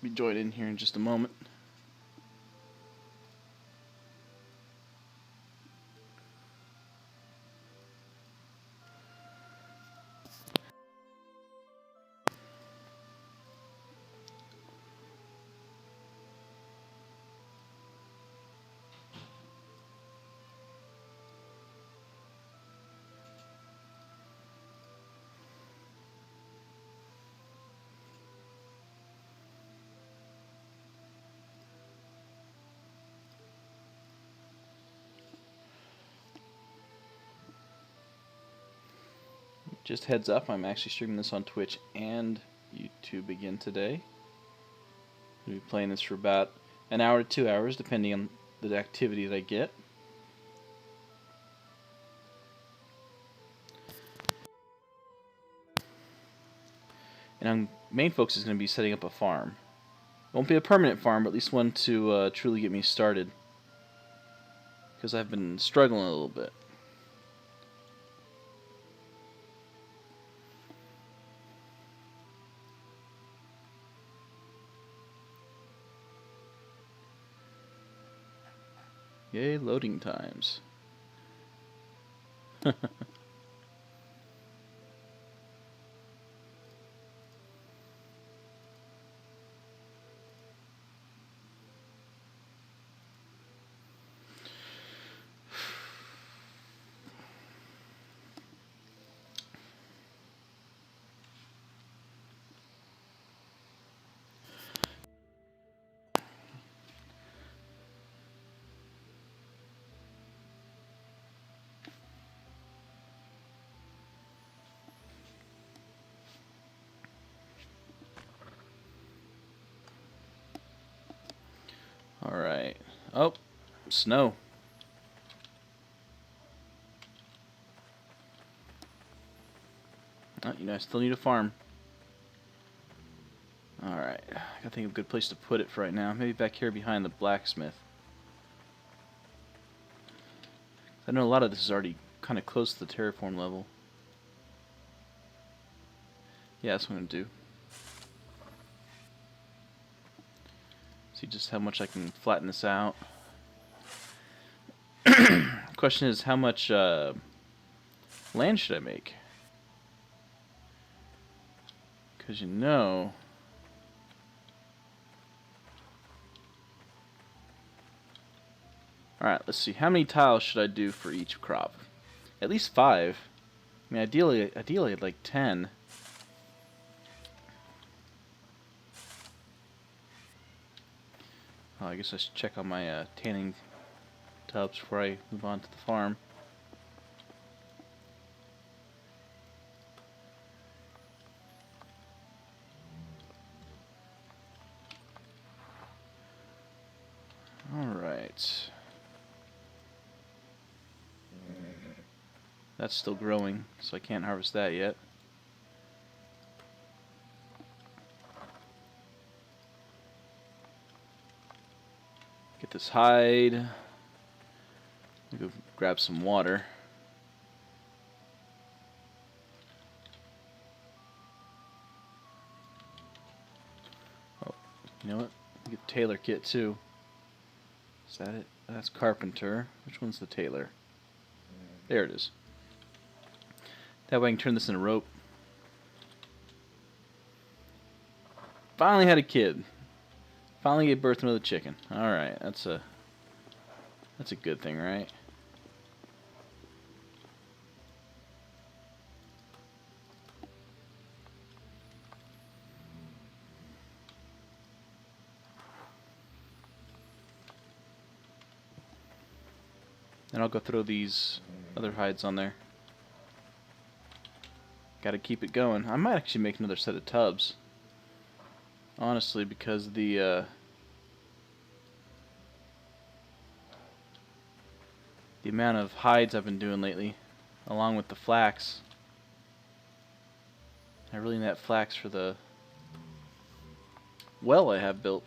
Be joined in here in just a moment. Just heads up, I'm actually streaming this on Twitch and YouTube again today. I'll be playing this for about an hour to 2 hours, depending on the activity that I get. And our main focus is going to be setting up a farm. It won't be a permanent farm, but at least one to truly get me started. Because I've been struggling a little bit. Yay, loading times. Alright. Oh, snow. Oh, I still need a farm. Alright. I gotta think of a good place to put it for right now. Maybe back here behind the blacksmith. I know a lot of this is already kind of close to the terraform level. Yeah, that's what I'm gonna do. See just how much I can flatten this out. Question is, how much land should I make? Because you know... Alright, let's see. How many tiles should I do for each crop? At least 5. I mean, ideally I'd like 10. Oh, I guess I should check on my tanning tubs before I move on to the farm. Alright. That's still growing, so I can't harvest that yet. Get this hide. Go grab some water. Oh, you know what? Get the tailor kit too. Is that it? That's carpenter. Which one's the tailor? There it is. That way I can turn this into rope. Finally had a kid. Finally gave birth to another chicken. Alright, that's a good thing, right? Then I'll go throw these other hides on there. Gotta keep it going. I might actually make another set of tubs. Honestly, because the amount of hides I've been doing lately, along with the flax. I really need that flax for the well I have built.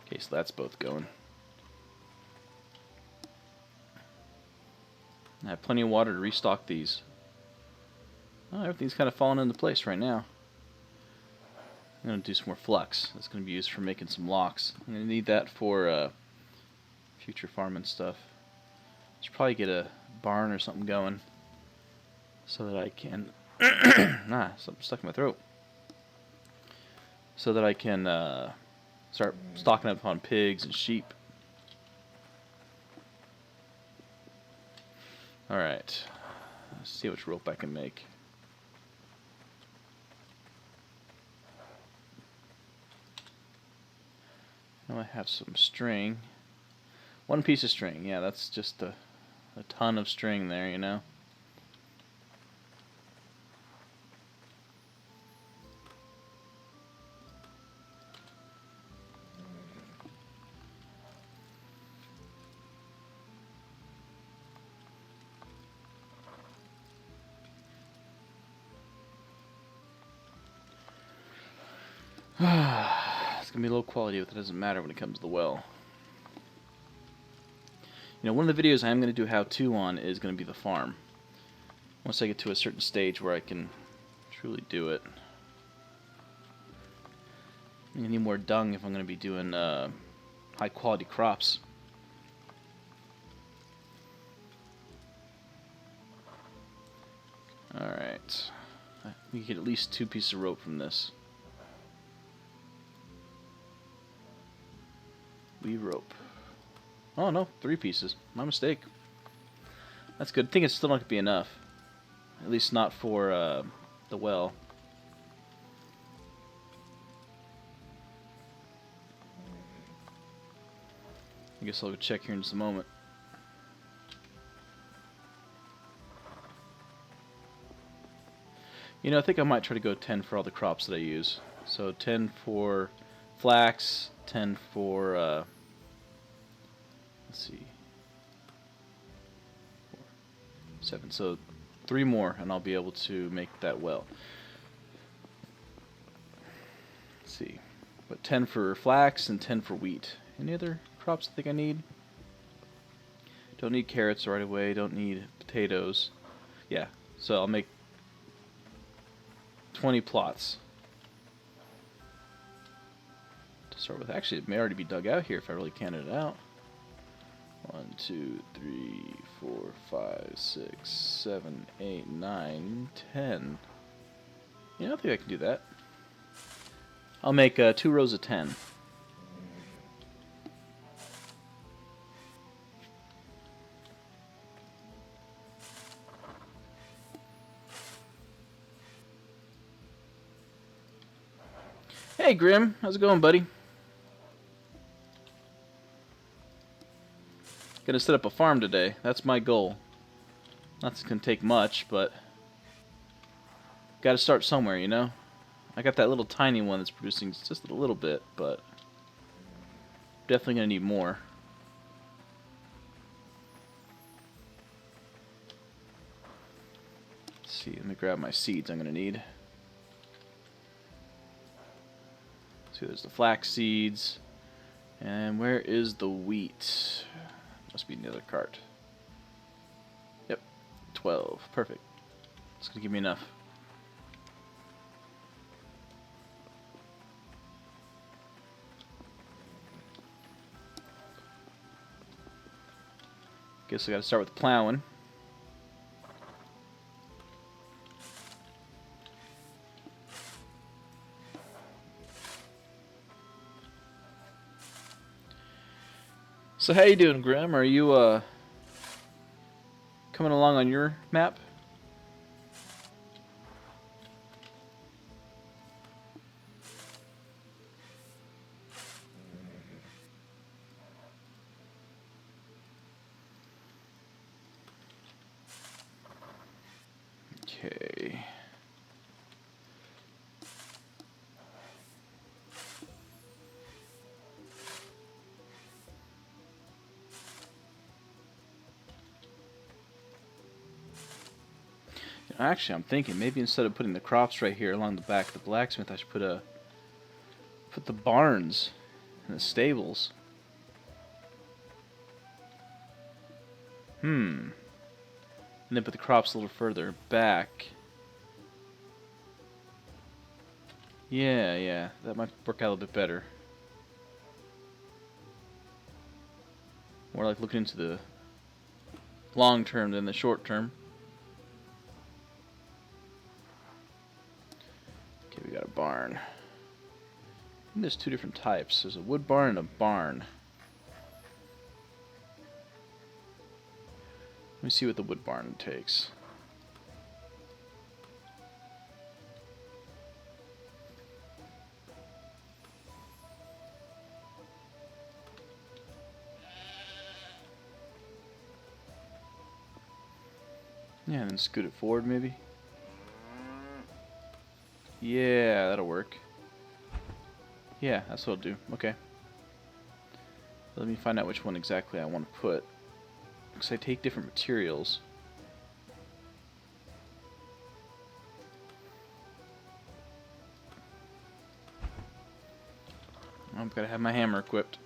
Okay, so that's both going. I have plenty of water to restock these. Oh, everything's kind of falling into place right now. I'm going to do some more flux. That's going to be used for making some locks. I'm going to need that for future farming stuff. Should probably get a barn or something going so that I can... something stuck in my throat. So that I can start stocking up on pigs and sheep. Alright. Let's see which rope I can make. Now I have some string. One piece of string. Yeah, that's just a ton of string there, you know. It's going to be low quality, but it doesn't matter when it comes to the well. You know, one of the videos I am going to do how-to on is going to be the farm. Once I get to a certain stage where I can truly do it. I need more dung if I'm going to be doing high-quality crops. Alright. We can get at least 2 pieces of rope from this. Weave rope. Oh no, 3 pieces. My mistake. That's good. I think it's still not going to be enough. At least not for the well. I guess I'll go check here in just a moment. You know, I think I might try to go 10 for all the crops that I use. So 10 for flax, 10 for, let's see, 7. So 3 more, and I'll be able to make that well. Let's see, but 10 for flax and 10 for wheat. Any other crops I think I need? Don't need carrots right away. Don't need potatoes. Yeah, so I'll make 20 plots to start with. Actually, it may already be dug out here if I really counted it out. 1, 2, 3, 4, 5, 6, 7, 8, 9, 10. Yeah, I think I can do that. I'll make 2 rows of 10. Hey Grim, how's it going, buddy? Gonna set up a farm today. That's my goal. That's gonna take much, but gotta start somewhere, you know? I got that little tiny one that's producing just a little bit, but definitely gonna need more. Let's see, let me grab my seeds I'm gonna need. See, there's the flax seeds. And where is the wheat? Must be in the other cart. Yep, 12. Perfect. It's gonna give me enough. Guess I gotta start with plowing. So how you doing, Grim? Are you coming along on your map? Okay. Actually, I'm thinking maybe instead of putting the crops right here along the back of the blacksmith, I should put the barns and the stables. And then put the crops a little further back. Yeah, that might work out a little bit better. More like looking into the long term than the short term. Okay, we got a barn. I think there's two different types. There's a wood barn and a barn. Let me see what the wood barn takes. Yeah, and then scoot it forward maybe. Yeah, that'll work. Yeah, that's what I'll do. Okay. Let me find out which one exactly I want to put. Because I take different materials. I've got to have my hammer equipped.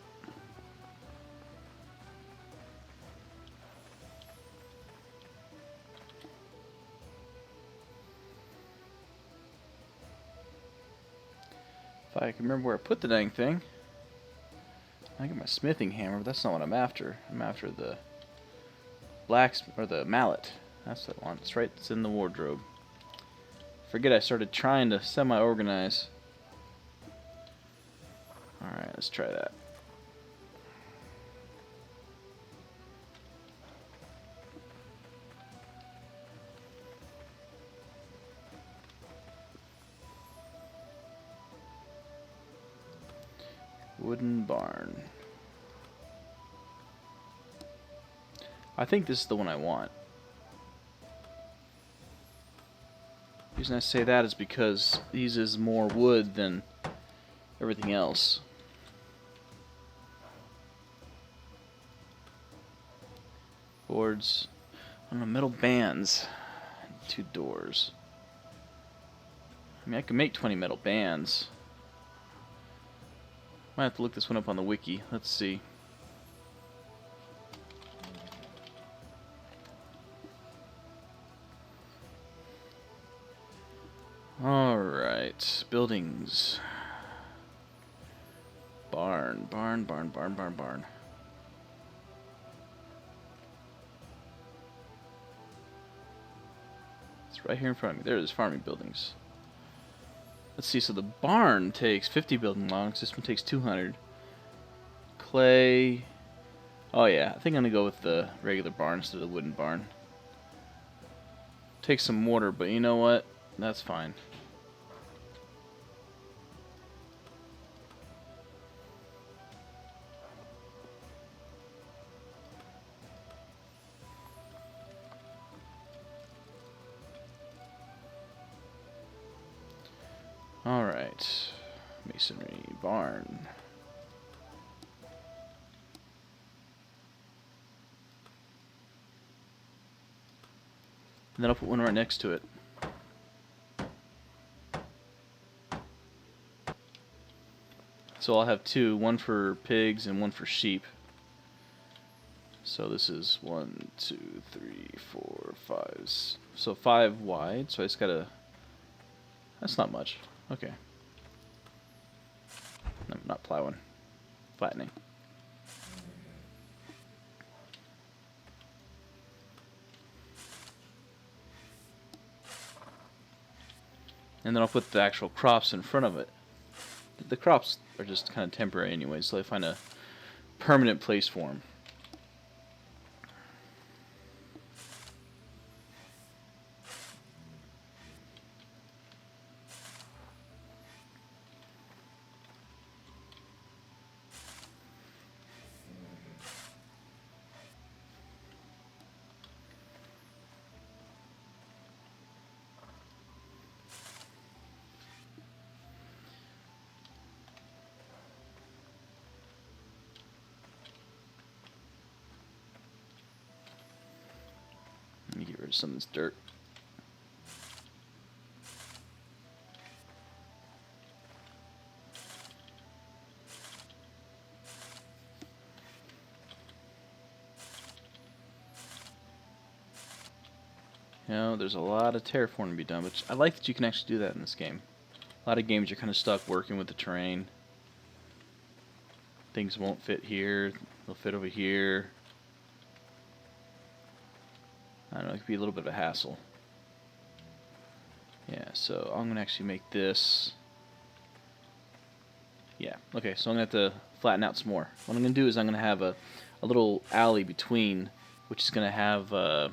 If I can remember where I put the dang thing. I got my smithing hammer, but that's not what I'm after. I'm after the or the mallet. That's what I want. It's right. It's in the wardrobe. Forget I started trying to semi-organize. Alright, let's try that. Wooden barn. I think this is the one I want. The reason I say that is because it uses more wood than everything else. Boards. I don't know, metal bands. 2 doors. I mean, I can make 20 metal bands. Might have to look this one up on the wiki. Let's see. Alright. Buildings. Barn. It's right here in front of me. There's farming buildings. Let's see, so the barn takes 50 building logs. This one takes 200. Clay. Oh yeah, I think I'm going to go with the regular barn instead of the wooden barn. Takes some mortar, but you know what? That's fine. Alright. Masonry barn. And then I'll put one right next to it. So I'll have 2, one for pigs and one for sheep. So this is 1, 2, 3, 4, 5. So 5 wide. So I just gotta. That's not much. Okay. No, not plowing. Flattening. And then I'll put the actual crops in front of it. The crops are just kind of temporary anyway, so I find a permanent place for them. Let me get rid of some of this dirt. You know, there's a lot of terraforming to be done, but I like that you can actually do that in this game. A lot of games you're kind of stuck working with the terrain. Things won't fit here, they'll fit over here. I don't know, it could be a little bit of a hassle. Yeah, so I'm going to actually make this. Yeah, okay, so I'm going to have to flatten out some more. What I'm going to do is I'm going to have a little alley between, which is going to have a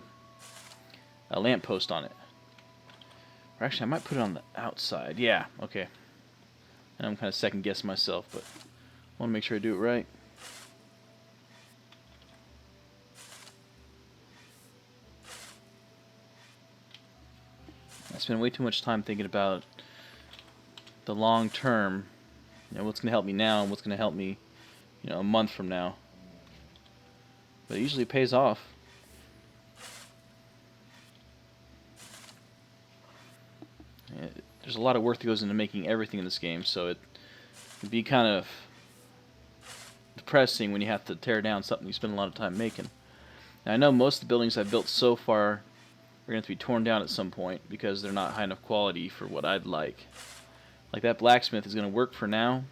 lamppost on it. Or actually, I might put it on the outside. Yeah, okay. And I'm kind of second guessing myself, but I want to make sure I do it right. I spend way too much time thinking about the long term, you know, what's going to help me now and what's going to help me, you know, a month from now. But it usually pays off. Yeah, there's a lot of work that goes into making everything in this game, so it can be kind of depressing when you have to tear down something you spend a lot of time making. Now, I know most of the buildings I've built so far are going to have to be torn down at some point because they're not high enough quality for what I'd like. Like that blacksmith is going to work for now,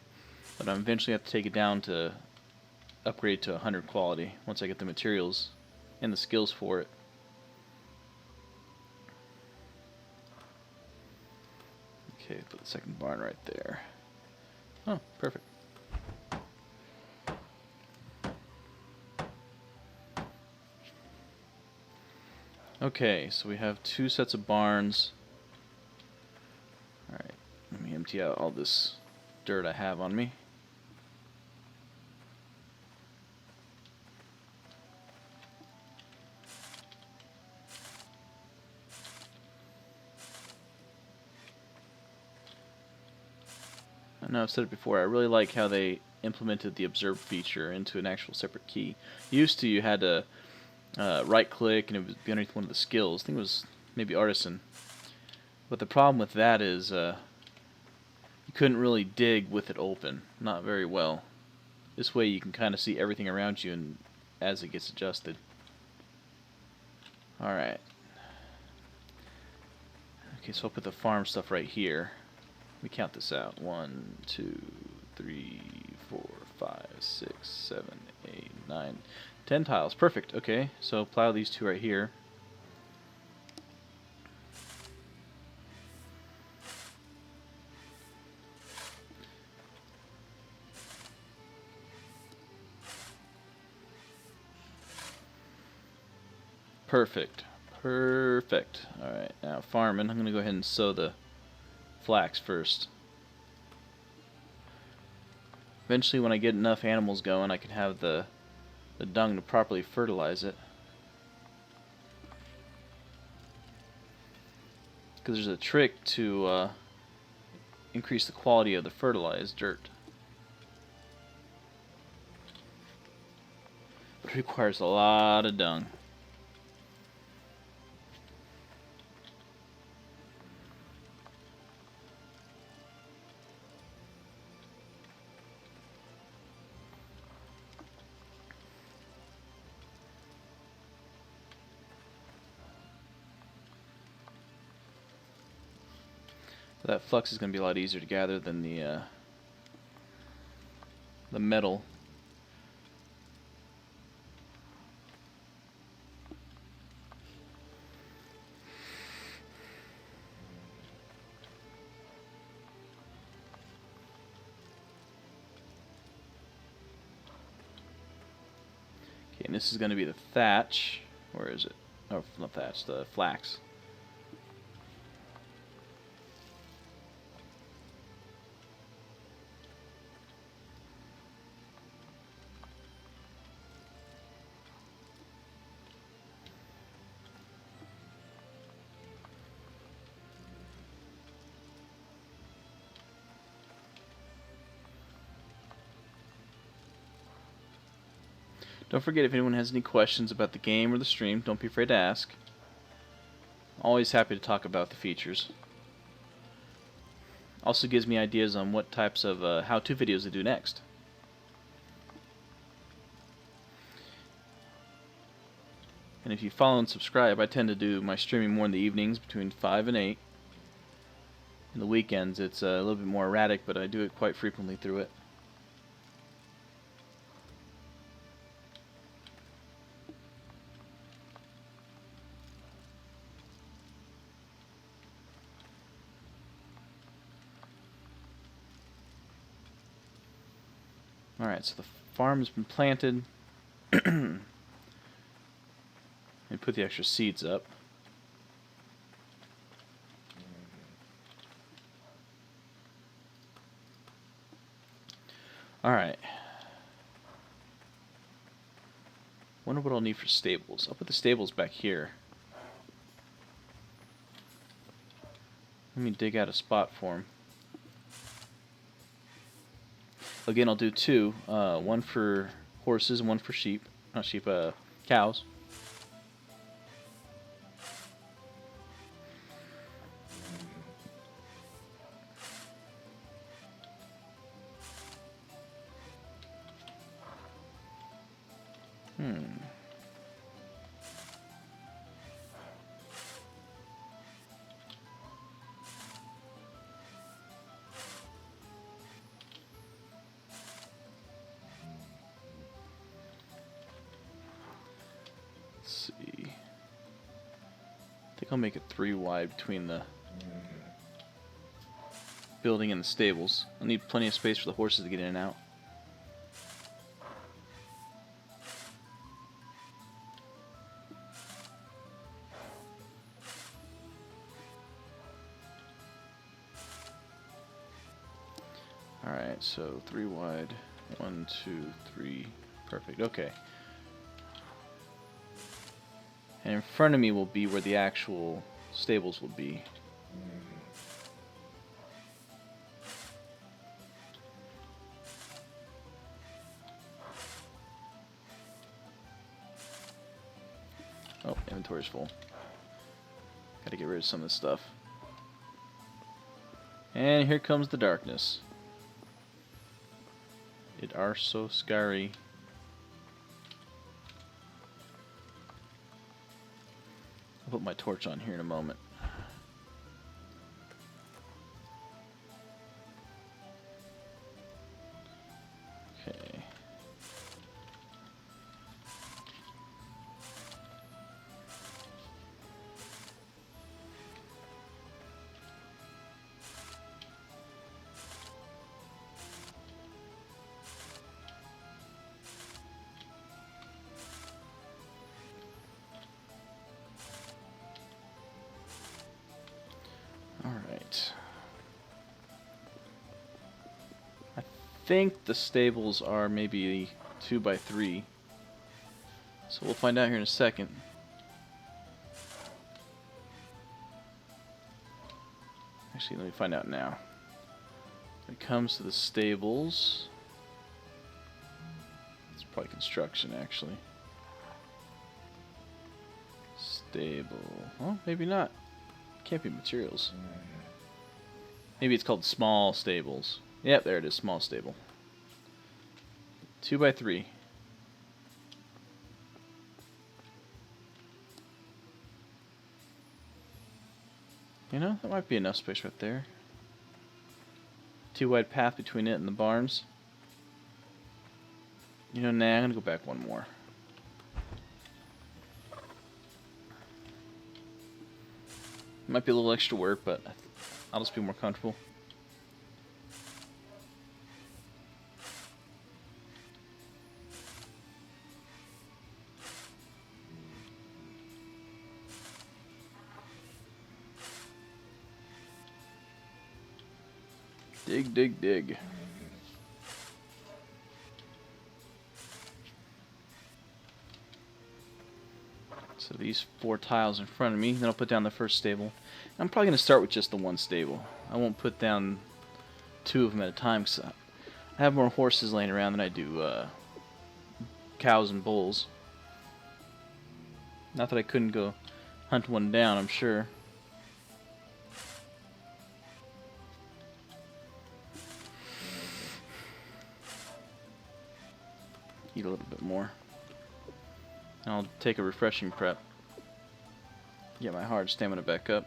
but I'm eventually have to take it down to upgrade to 100 quality once I get the materials and the skills for it. Okay, put the second barn right there. Oh, perfect. Okay, so we have 2 sets of barns. Alright, let me empty out all this dirt I have on me. I know I've said it before, I really like how they implemented the observe feature into an actual separate key. Used to, you had to right click and it would be underneath one of the skills. I think it was maybe artisan. But the problem with that is you couldn't really dig with it open. Not very well. This way you can kind of see everything around you and as it gets adjusted. Alright. Okay, so I'll put the farm stuff right here. Let me count this out. 1, 2, 3, 4, 5, 6, 7, 8, 9, 10 tiles. Perfect. Okay, so plow these 2 right here. Perfect. Perfect. Alright, now farming. I'm going to go ahead and sow the flax first. Eventually, when I get enough animals going, I can have the dung to properly fertilize it. Because there's a trick to increase the quality of the fertilized dirt. But it requires a lot of dung. That flux is going to be a lot easier to gather than the metal. Okay, and this is going to be the thatch. Where is it? Oh, not thatch, the flax. Don't forget, if anyone has any questions about the game or the stream, don't be afraid to ask. Always happy to talk about the features. Also gives me ideas on what types of how-to videos to do next. And if you follow and subscribe, I tend to do my streaming more in the evenings between 5 and 8. In the weekends, it's a little bit more erratic, but I do it quite frequently through it. Alright, so the farm's been planted. And put the extra seeds up. Alright. Wonder what I'll need for stables. I'll put the stables back here. Let me dig out a spot for them. Again, I'll do two. One for horses and one for sheep. Not sheep, cows. Let's see. I think I'll make it 3 wide between the building and the stables. I'll need plenty of space for the horses to get in and out. Alright, so 3 wide. 1, 2, 3. Perfect. Okay. And in front of me will be where the actual stables will be. Oh, inventory's full. Gotta get rid of some of this stuff. And here comes the darkness. It are so scary. I'll put my torch on here in a moment. Okay. Alright. I think the stables are maybe 2 by 3. So we'll find out here in a second. Actually, let me find out now. When it comes to the stables, it's probably construction actually. Stable. Well, maybe not. Can't be materials. Maybe it's called small stables. Yep, there it is, small stable. 2 by 3. You know, that might be enough space right there. 2 wide path between it and the barns. You know, nah, I'm gonna go back one more. Might be a little extra work, but I'll just be more comfortable. Dig, dig, dig. So these 4 tiles in front of me, then I'll put down the first stable. I'm probably going to start with just the one stable. I won't put down 2 of them at a time because I have more horses laying around than I do cows and bulls. Not that I couldn't go hunt one down, I'm sure. Eat a little bit more. I'll take a refreshing prep. Get my hard stamina back up.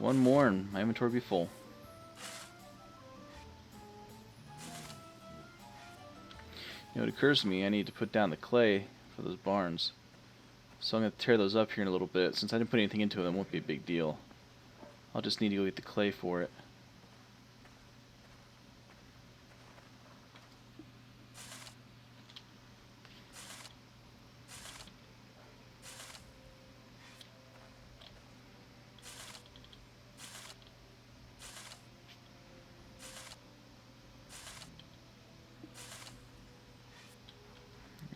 One more and my inventory will be full. You know, it occurs to me I need to put down the clay for those barns. So I'm going to tear those up here in a little bit. Since I didn't put anything into them, it won't be a big deal. I'll just need to go get the clay for it.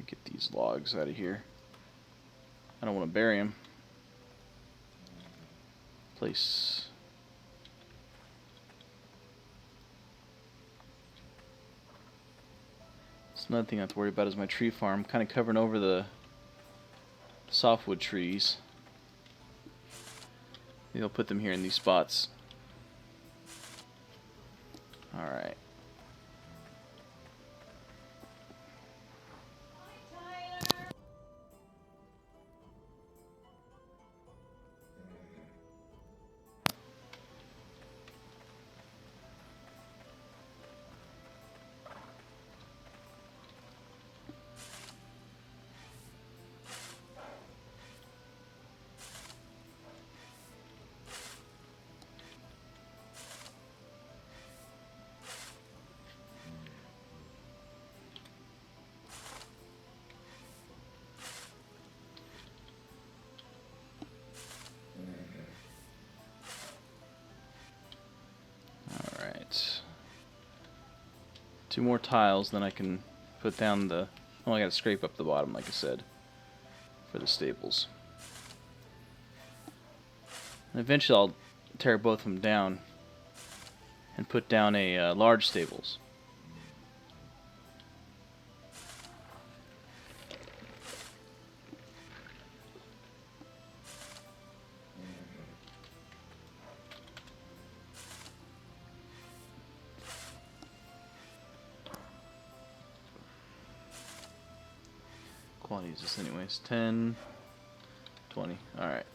Get these logs out of here. I don't want to bury them. Place. It's another thing I have to worry about is my tree farm. Kind of covering over the softwood trees. Maybe I'll put them here in these spots. Alright. Two more tiles, then I can put down the... Oh, I gotta scrape up the bottom, like I said, for the stables. And eventually I'll tear both of them down and put down a large stables. Quantity is this anyways? 10, 20. Alright.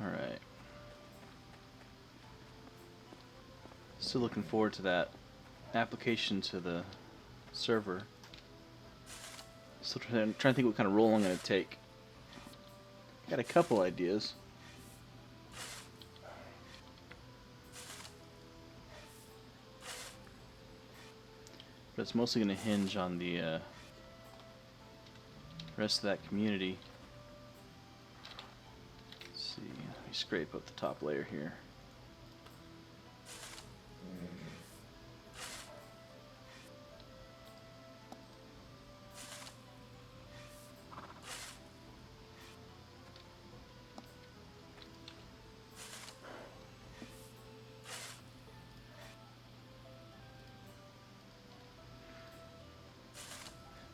Alright. Still looking forward to that application to the server. Still trying to think what kind of role I'm going to take. Got a couple ideas. But it's mostly going to hinge on the rest of that community. Let's see, let me scrape up the top layer here.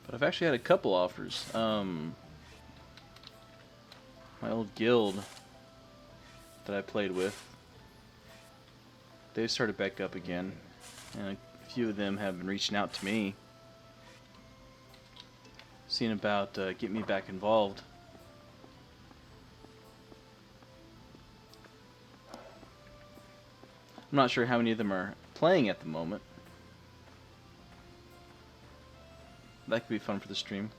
But I've actually had a couple offers. My old guild that I played with, they've started back up again, and a few of them have been reaching out to me, seeing about getting me back involved. I'm not sure how many of them are playing at the moment. That could be fun for the stream.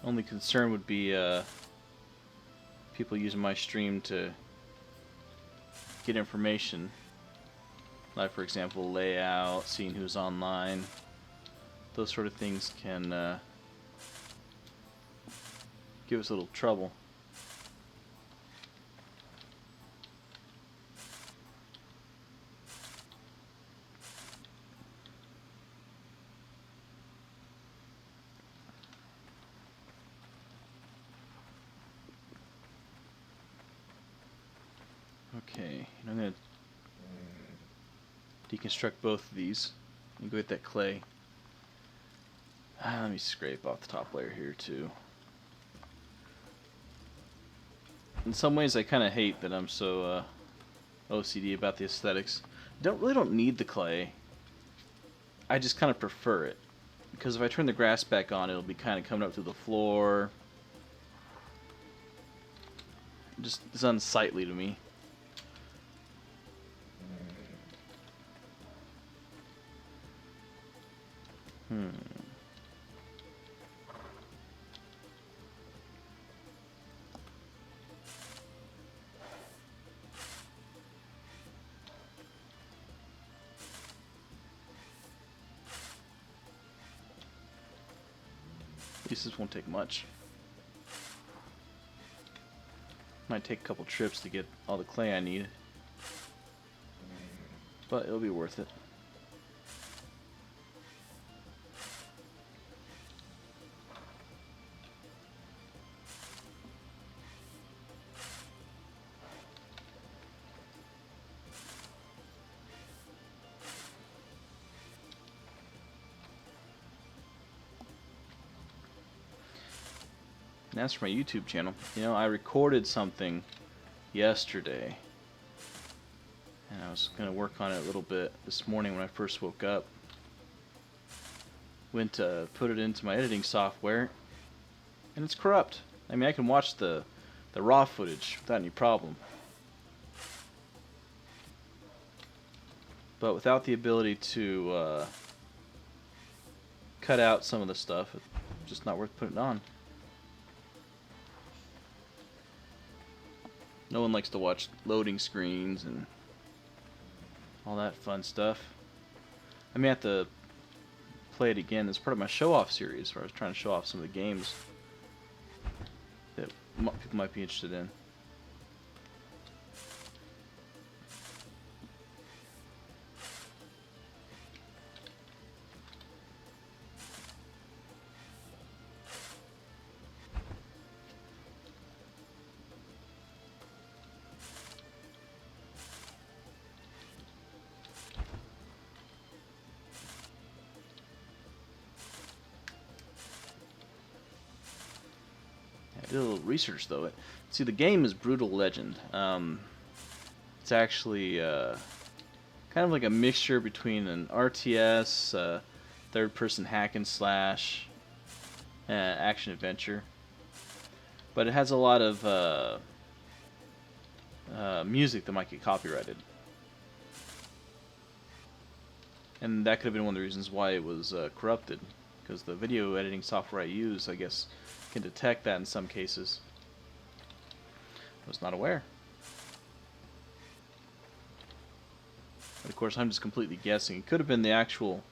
Only concern would be people using my stream to get information. Like, for example, layout, seeing who's online. Those sort of things can give us a little trouble. Okay, and I'm going to deconstruct both of these and go get that clay. Let me scrape off the top layer here too. In some ways I kind of hate that I'm so OCD about the aesthetics. Really don't need the clay. I just kind of prefer it. Because if I turn the grass back on, it'll be kind of coming up through the floor. Just, it's unsightly to me. At least this won't take much. Might take a couple trips to get all the clay I need, but it'll be worth it. And as for my YouTube channel, you know, I recorded something yesterday, and I was going to work on it a little bit this morning when I first woke up. Went to put it into my editing software, and it's corrupt. I mean, I can watch the raw footage without any problem, but without the ability to cut out some of the stuff, it's just not worth putting it on. No one likes to watch loading screens and all that fun stuff. I may have to play it again as part of my show-off series, where I was trying to show off some of the games that people might be interested in. I did a little research though. See, the game is Brutal Legend. It's actually kind of like a mixture between an RTS, third-person hack and slash, action adventure. But it has a lot of music that might get copyrighted, and that could have been one of the reasons why it was corrupted. Because the video editing software I use, I guess, can detect that in some cases. I was not aware. But of course, I'm just completely guessing. It could have been the actual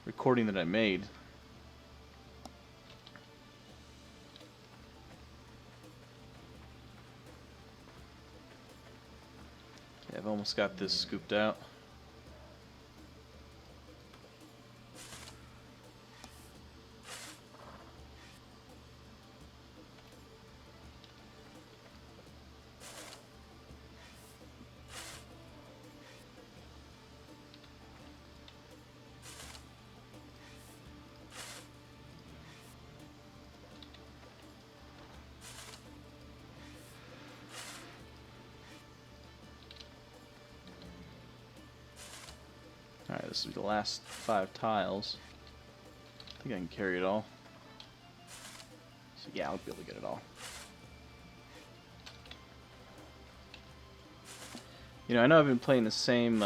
recording that I made. Yeah, I've almost got this scooped out. Alright, this will be the last 5 tiles. I think I can carry it all. So yeah, I'll be able to get it all. You know, I know I've been playing the same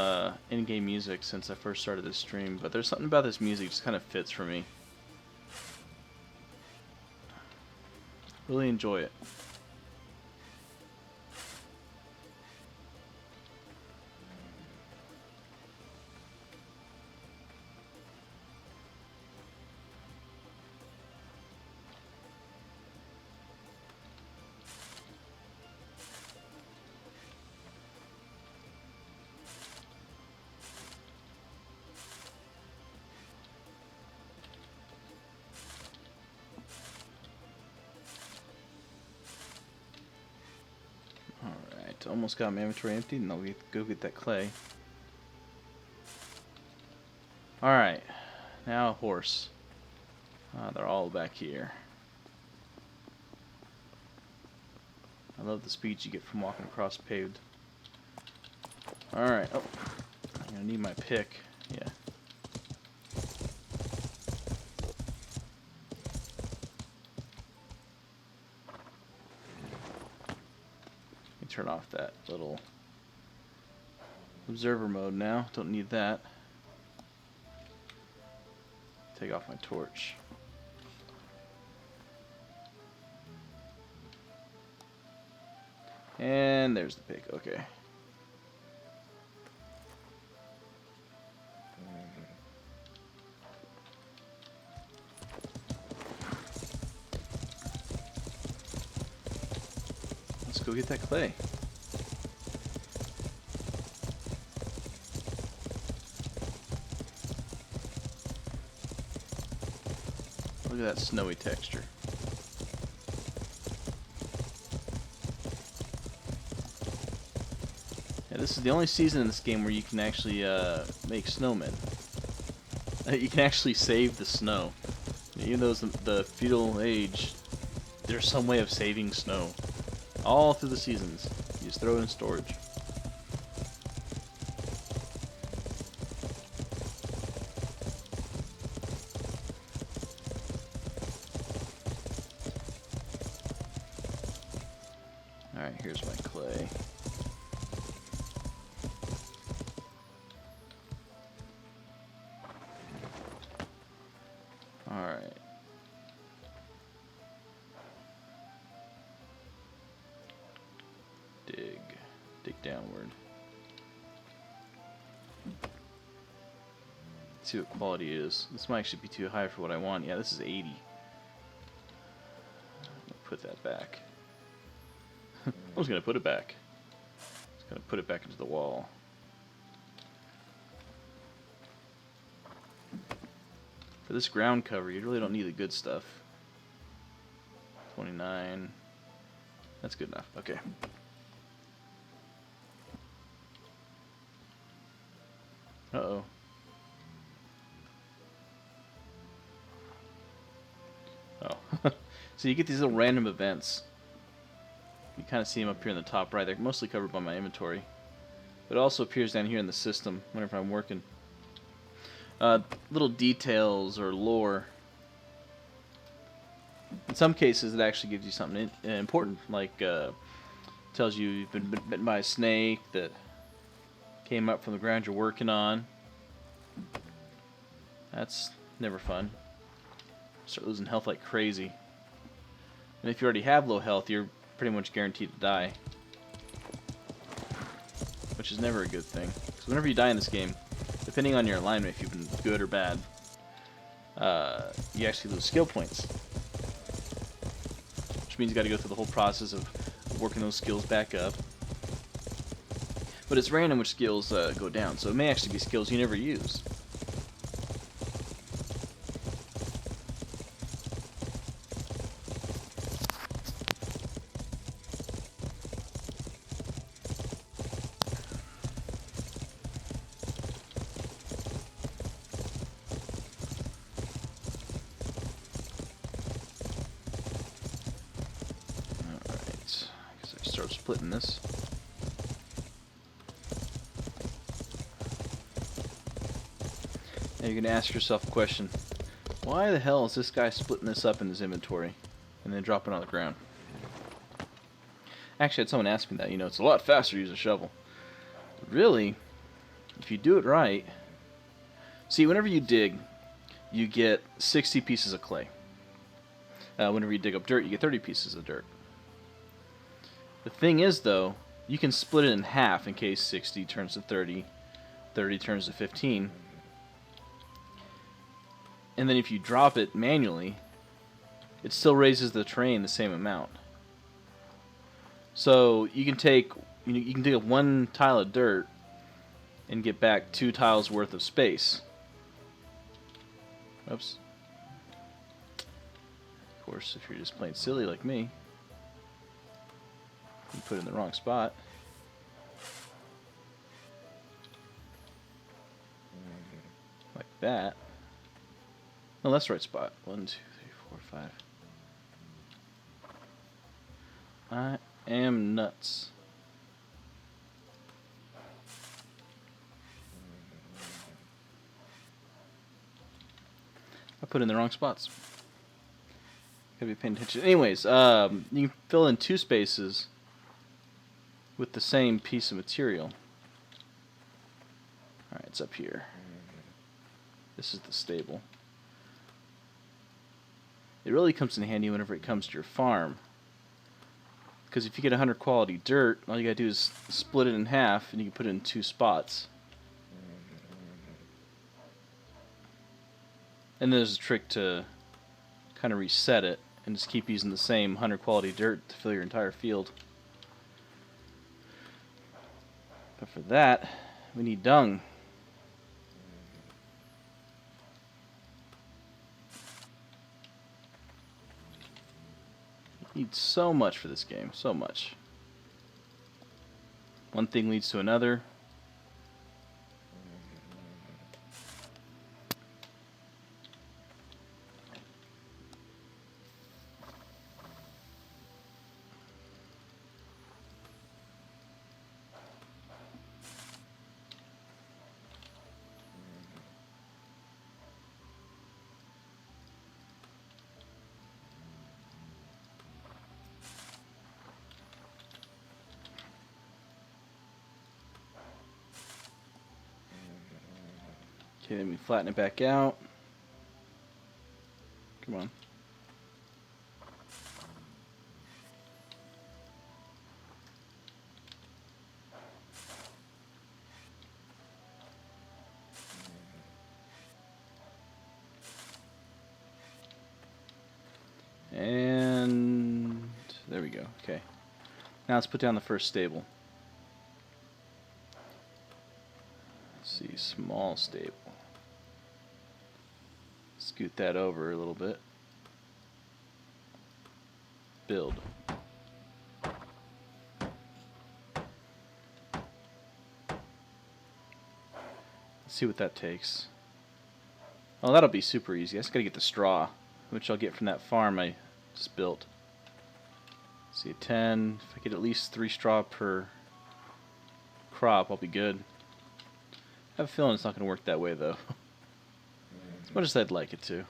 in-game music since I first started this stream, but there's something about this music that just kind of fits for me. Really enjoy it. Alright. almost got my inventory empty. Now we go get that clay. Alright, now a horse. They're all back here. I love the speed you get from walking across paved. Alright, oh, I'm gonna need my pick. Yeah. Let me turn off that little observer mode now. Don't need that. Take off my torch. And there's the pick. Okay. Let's go get that clay. Look at that snowy texture. Yeah, this is the only season in this game where you can actually make snowmen. You can actually save the snow. Even though it's the feudal age, there's some way of saving snow. All through the seasons. You just throw it in storage. Alright, here's my clay. Alright. Dig downward. See what quality it is. This might actually be too high for what I want. Yeah, this is 80. Put that back. I was gonna put it back. I was gonna put it back into the wall. For this ground cover, you really don't need the good stuff. 29. That's good enough. Okay. Uh-oh. Oh. So you get these little random events. You kind of see them up here in the top right. They're mostly covered by my inventory. But it also appears down here in the system whenever I'm working. Little details or lore. In some cases, it actually gives you something important, like tells you you've been bitten by a snake that came up from the ground you're working on. That's never fun. Start losing health like crazy. And if you already have low health, you're pretty much guaranteed to die. Which is never a good thing. Because whenever you die in this game, depending on your alignment, if you've been good or bad, you actually lose skill points. Which means you got to go through the whole process of working those skills back up. But it's random which skills go down, so it may actually be skills you never use. Start splitting this. Now you're going to ask yourself a question. Why the hell is this guy splitting this up in his inventory and then dropping it on the ground? Actually, I had someone ask me that. You know, it's a lot faster to use a shovel. Really, if you do it right... See, whenever you dig, you get 60 pieces of clay. Whenever you dig up dirt, you get 30 pieces of dirt. The thing is, though, you can split it in half in case 60 turns to 30, 30 turns to 15. And then if you drop it manually, it still raises the terrain the same amount. So you can take, you can dig up one tile of dirt and get back 2 tiles worth of space. Oops. Of course, if you're just plain silly like me, you put it in the wrong spot. that. No, that's the right spot. 1, 2, 3, 4, 5. I am nuts. I put in the wrong spots. Gotta be paying attention. Anyways, you can fill in 2 spaces with the same piece of material. Alright, it's up here. This is the stable. It really comes in handy whenever it comes to your farm. Because if you get 100 quality dirt, all you gotta do is split it in half and you can put it in 2 spots. And there's a trick to kind of reset it and just keep using the same 100 quality dirt to fill your entire field. But for that, we need dung. We need so much for this game, so much. One thing leads to another. Okay, then we flatten it back out. Come on. And there we go. Okay. Now let's put down the first stable. Let's see, small stable. Scoot that over a little bit. Build. Let's see what that takes. Oh, that'll be super easy. I just gotta get the straw, which I'll get from that farm I just built. Let's see, 10. If I get at least 3 straw per crop, I'll be good. I have a feeling it's not gonna work that way though. As much as I'd like it to.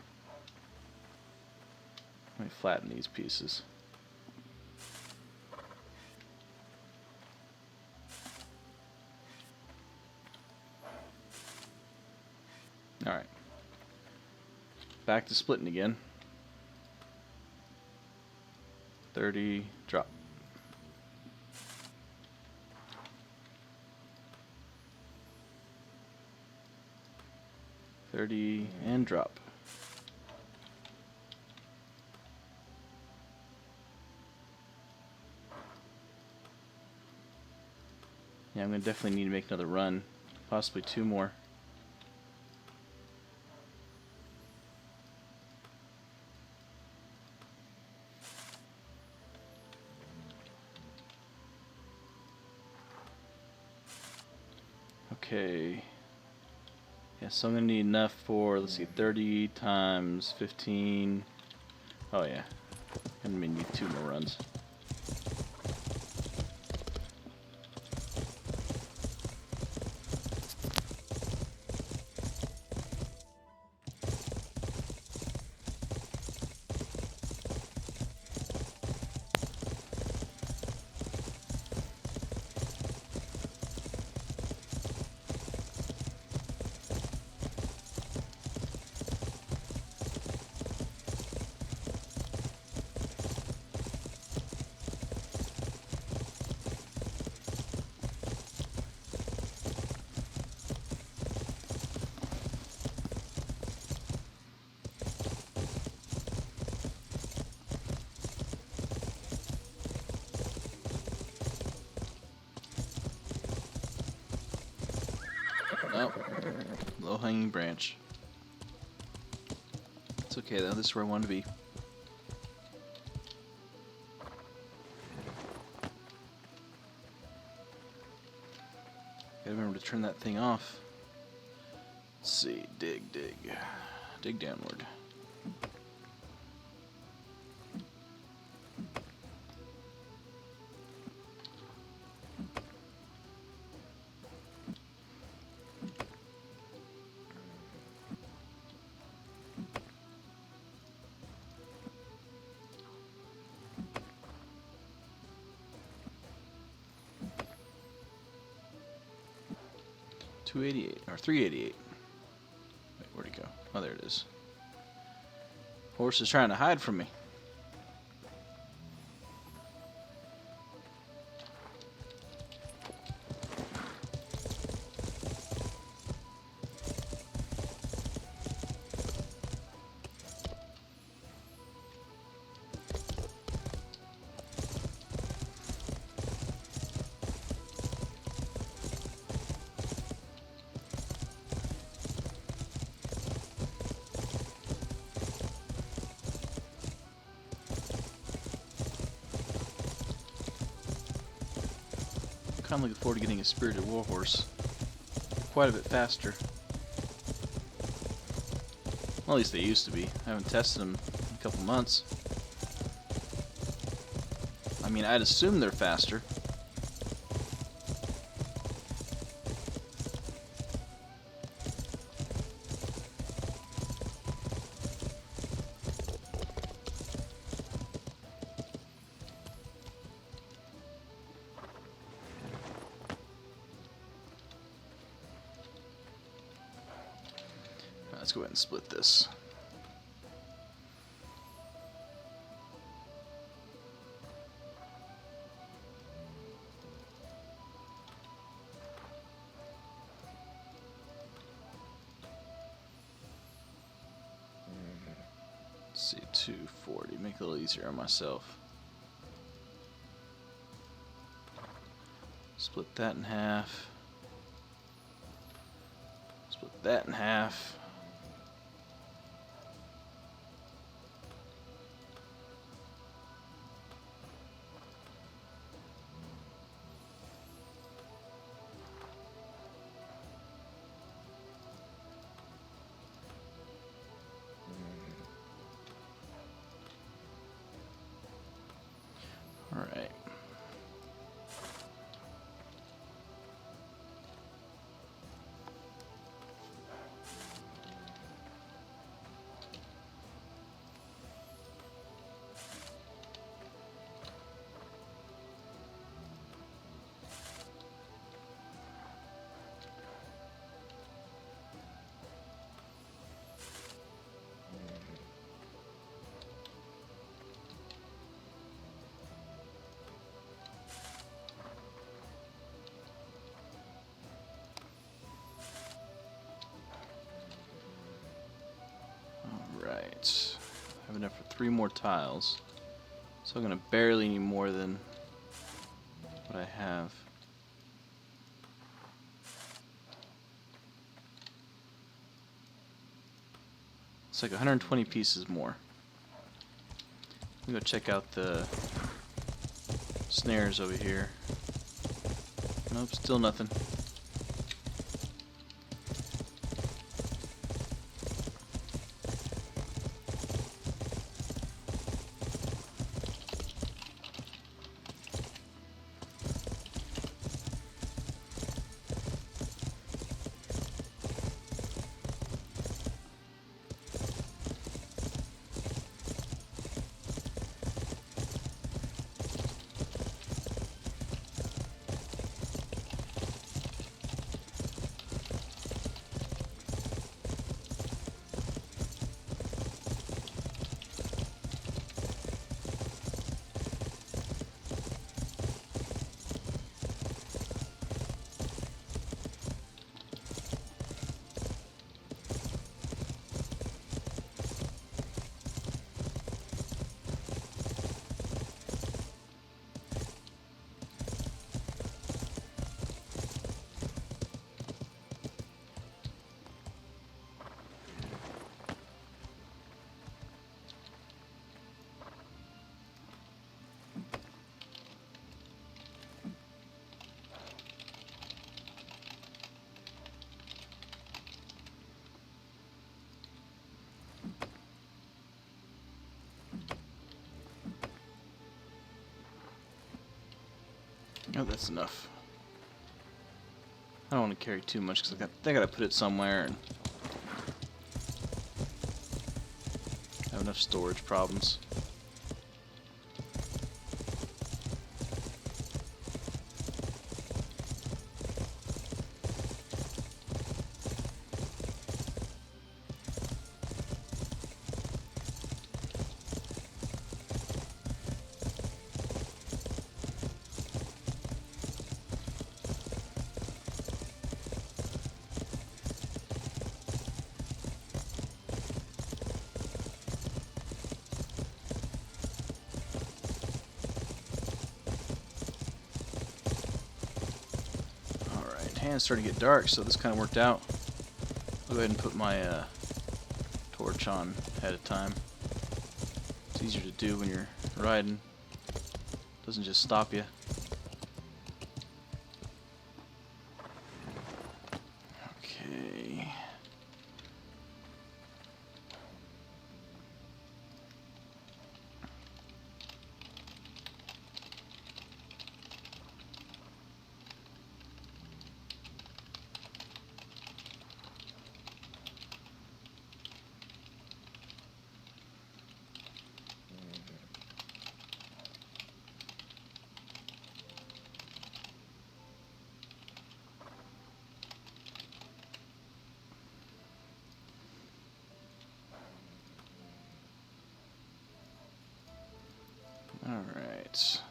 Let me flatten these pieces. Alright. Back to splitting again. 30, drop. And drop. Yeah, I'm going to definitely need to make another run. Possibly 2 more. Okay. Yeah, so I'm going to need enough for, let's see, 30 times 15. Oh yeah. I'm going to need 2 more runs. Oh, low-hanging branch. It's okay though, this is where I want to be. Gotta remember to turn that thing off. Let's see. Dig downward. $288 or $388. Wait, where'd it go? Oh, there it is. Horse is trying to hide from me. I'm looking forward to getting a spirited warhorse. Quite a bit faster. Well, at least they used to be. I haven't tested them in a couple months. I mean, I'd assume they're faster. Let's go ahead and split this. Let's see, 240. Make it a little easier on myself. Split that in half. Split that in half. All right. Alright, I have enough for 3 more tiles, so I'm going to barely need more than what I have. It's like 120 pieces more. I'm going to go check out the snares over here. Nope, still nothing. Oh, that's enough. I don't want to carry too much because I gotta put it somewhere and have enough storage problems. It's starting to get dark, so this kind of worked out. I'll go ahead and put my torch on ahead of time. It's easier to do when you're riding. Doesn't just stop you. Okay. All right.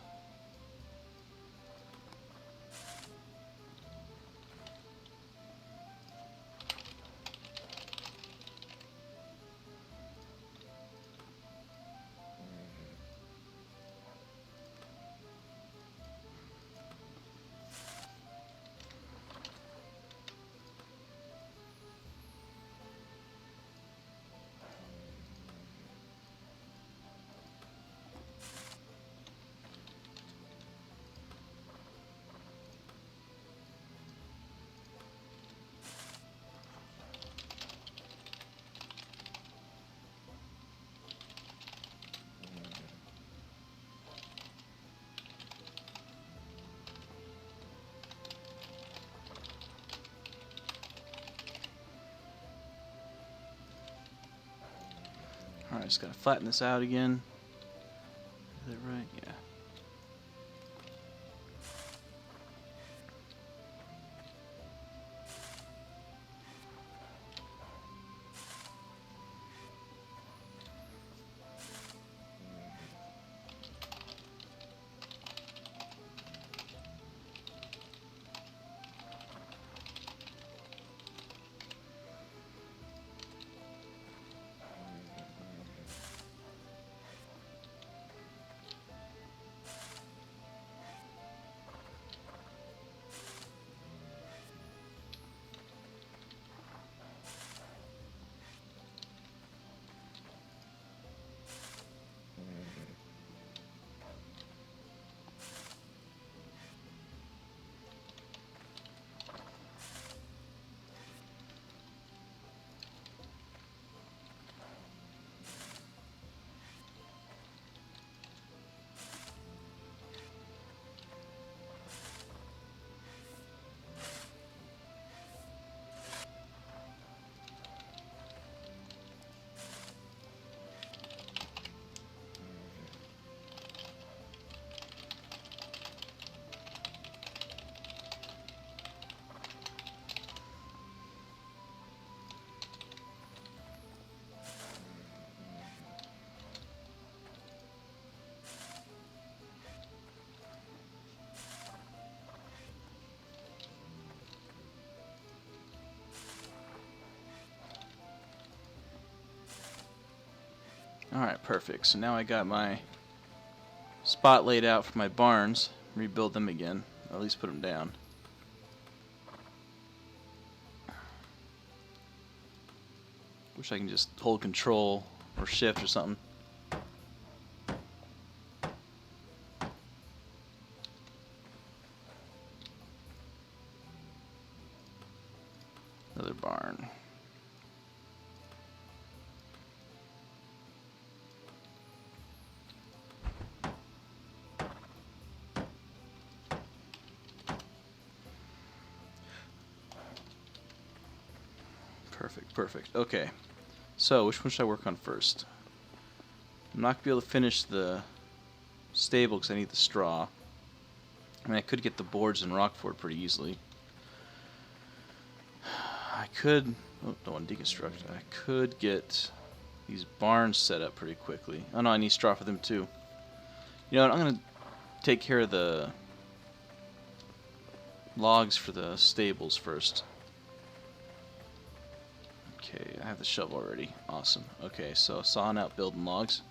Alright, just gotta flatten this out again. Is that right? Yeah. Alright, perfect. So now I got my spot laid out for my barns. Rebuild them again. Or at least put them down. Wish I can just hold control or shift or something. Another barn. Perfect, perfect. Okay. So, which one should I work on first? I'm not going to be able to finish the stable because I need the straw. I mean, I could get the boards in Rockford pretty easily. I could... Oh, don't want to deconstruct. I could get these barns set up pretty quickly. Oh no, I need straw for them too. You know what, I'm going to take care of the logs for the stables first. Okay, I have the shovel already. Awesome. Okay, so sawing out building logs.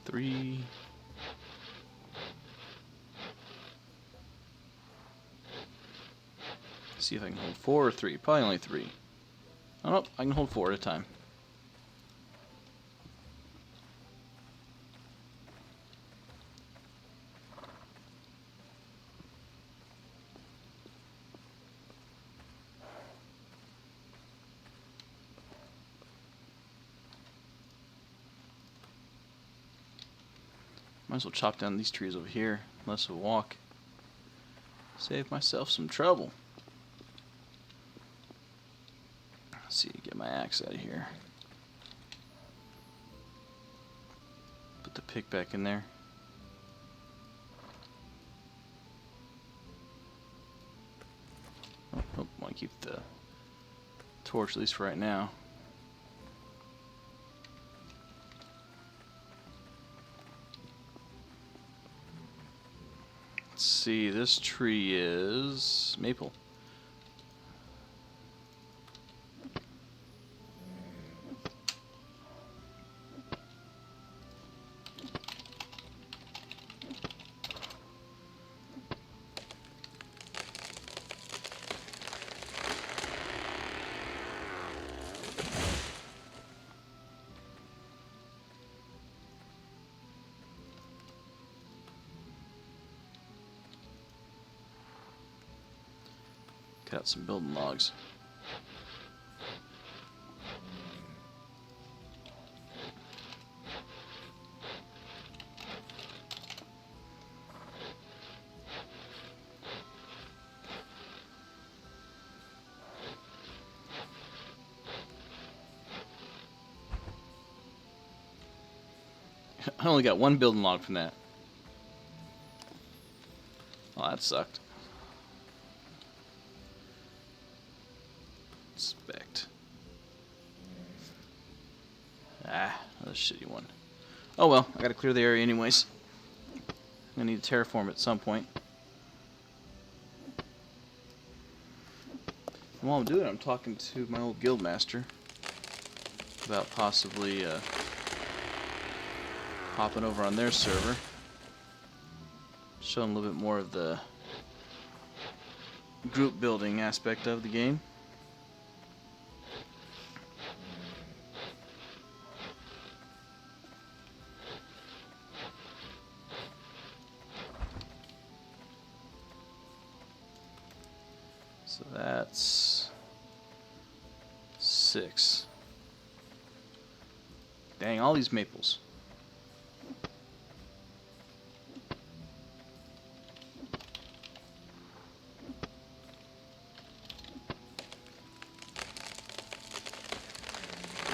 Three. See if I can hold 4 or 3. Probably only 3. Oh, no, I can hold 4 at a time. Might as well chop down these trees over here. Less of a walk. Save myself some trouble. Let's see, get my axe out of here. Put the pick back in there. Oh, want to keep the torch at least for right now. Let's see, this tree is maple. Cut out some building logs. I only got 1 building log from that. Oh, that sucked. Inspect. Ah, another shitty one. Oh well, I gotta clear the area anyways. I'm gonna need to terraform at some point. And while I'm doing it, I'm talking to my old guild master about possibly hopping over on their server. Show them a little bit more of the group building aspect of the game. So that's 6. Dang, all these maples.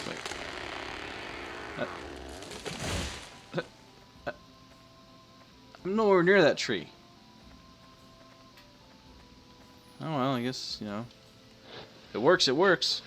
Wait. I'm nowhere near that tree. Oh well, I guess, you know, if it works, it works.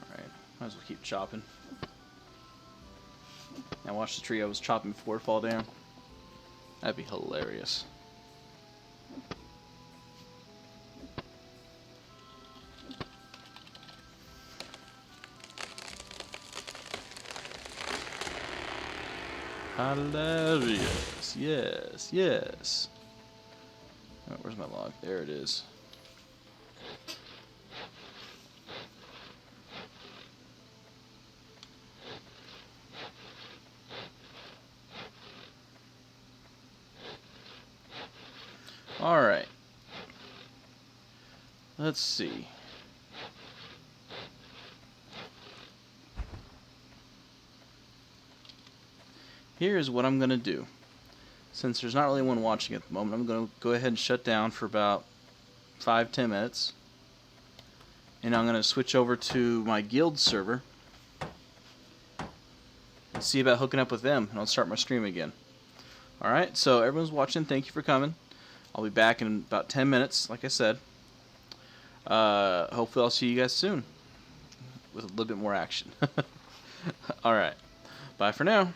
Alright, might as well keep chopping. Now watch the tree I was chopping before fall down. That'd be hilarious. Hilarious. Yes, yes. Oh, where's my log? There it is. Alright. Let's see. Here's what I'm going to do. Since there's not really one watching at the moment, I'm going to go ahead and shut down for about 5-10 minutes. And I'm going to switch over to my guild server and see about hooking up with them, and I'll start my stream again. Alright, so everyone's watching, thank you for coming. I'll be back in about 10 minutes, like I said. Hopefully I'll see you guys soon with a little bit more action. Alright, bye for now.